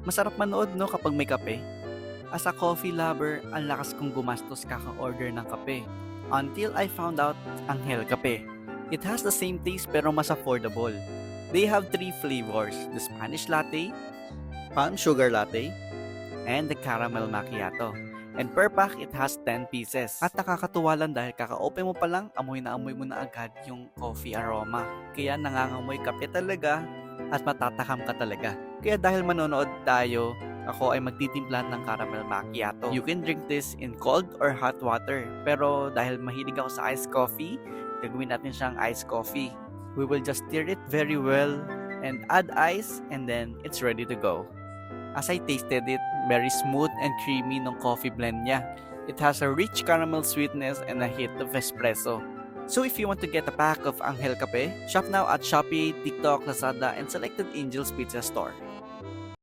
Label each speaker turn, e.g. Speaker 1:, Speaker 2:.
Speaker 1: Masarap manood no kapag may kape. As a coffee lover, ang lakas kong gumastos kaka-order ng kape. Until I found out Anghel Kape. It has the same taste pero mas affordable. They have three flavors, the Spanish latte, palm sugar latte, and the caramel macchiato. And per pack, it has 10 pieces. At nakakatuwa lang dahil kaka-open mo pa lang, amoy na amoy mo na agad yung coffee aroma. Kaya nangangamoy kape talaga at matatakam ka talaga. Kaya dahil manonood tayo, ako ay magtitimpla ng caramel macchiato. You can drink this in cold or hot water. Pero dahil mahilig ako sa iced coffee, gagawin natin siyang iced coffee. We will just stir it very well and add ice and then it's ready to go. As I tasted it, very smooth and creamy ng coffee blend niya. It has a rich caramel sweetness and a hint of espresso. So if you want to get a pack of Anghel Kape, shop now at Shopee, TikTok, Lazada, and selected Angel's Pizza Store.